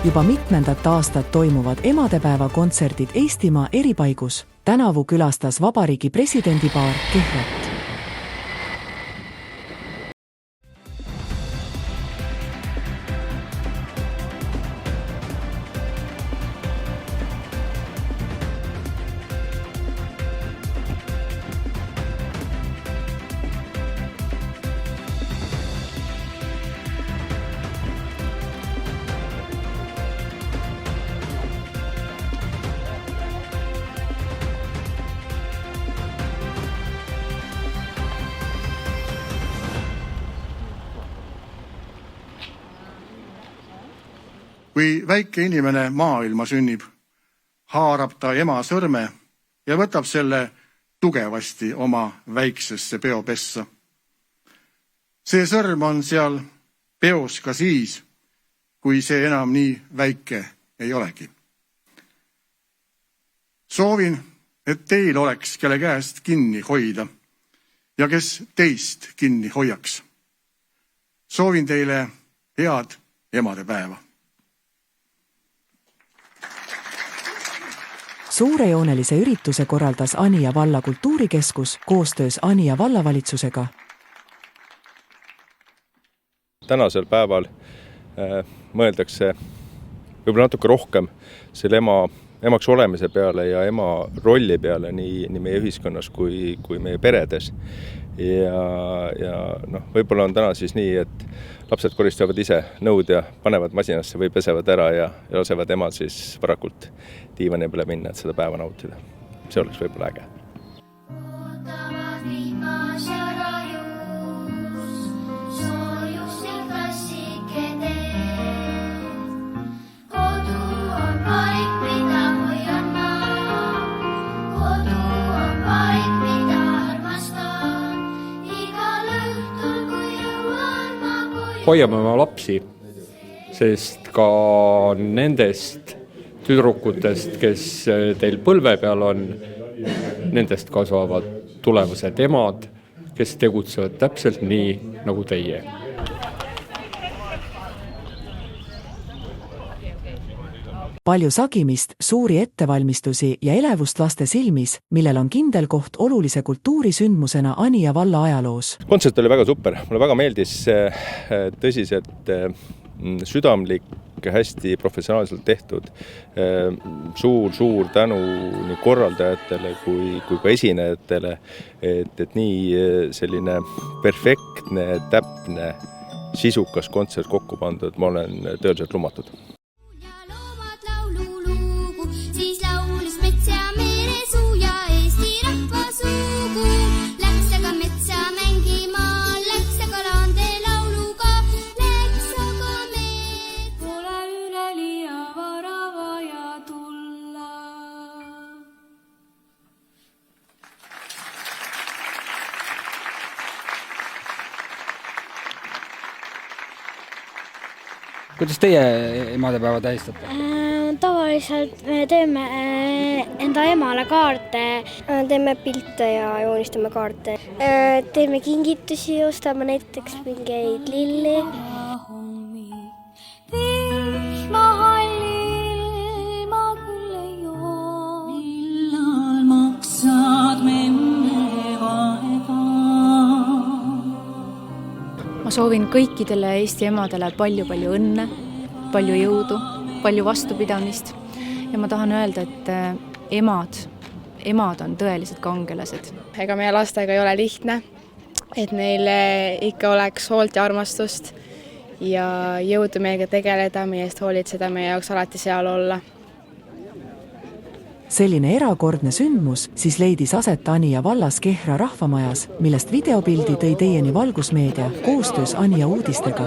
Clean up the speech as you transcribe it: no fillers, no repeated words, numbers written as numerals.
Juba mitmendat aastat toimuvad emadepäeva kontserdid Eestimaa eri paigus. Tänavu külastas vabariigi presidendipaar Kehrat. Kui väike inimene maailma sünnib, haarab ta ema sõrme ja võtab selle tugevasti oma väiksesse peopessa. See sõrm on seal peos ka siis, kui see enam nii väike ei olegi. Soovin, et teil oleks kelle käest kinni hoida ja kes teist kinni hoiaks. Soovin teile head emadepäeva. Suurejoonelise ürituse korraldas Anija valla kultuurikeskus koostöös Anija vallavalitsusega. Tänasel päeval mõeldakse võib-olla natuke rohkem selle emaks olemise peale ja ema rolli peale nii meie ühiskonnas kui meie peredes. Ja võib-olla on täna siis nii, et lapsed koristavad ise nõud ja panevad masinasse või pesevad ära ja lasevad emad siis varakult diivani peale minna, et seda päeva nautida. See oleks võib-olla äge. Hoiame oma lapsi, sest ka nendest tüdrukutest, kes teil põlve peal on, nendest kasvavad tulevased emad, kes tegutsevad täpselt nii nagu teie. Palju sagimist, suuri ettevalmistusi ja elevust laste silmis, millel on kindel koht olulise kultuurisündmusena Anija valla ajaloos. Kontsert oli väga super. Mulle väga meeldis tõsiselt südamlik, hästi professionaalselt tehtud. Suur tänu nii korraldajatele kui ka esinejatele, et nii selline perfektne, täpne, sisukas kontsert kokku pandud. Ma olen tõeliselt lumatud. Kuidas teie emadepäeva tähistate? Tavaliselt me teeme enda emale kaarte. Teeme pilte ja joonistame kaarte. Teeme kingitusi, ostame näiteks mingeid lilli. Ma soovin kõikidele Eesti emadele palju õnne, palju jõudu, palju vastupidamist ja ma tahan öelda, et emad on tõelised kangelased. Ega meie lastega ei ole lihtne, et neil ikka oleks hoolt ja armastust ja jõudu meiega tegeleda, meie eest hoolitseda, meie jaoks alati seal olla. Selline erakordne sündmus siis leidis aset Anija vallas Kehra rahvamajas, millest videopildi tõi teieni Valgusmeedia koostöös Anija uudistega.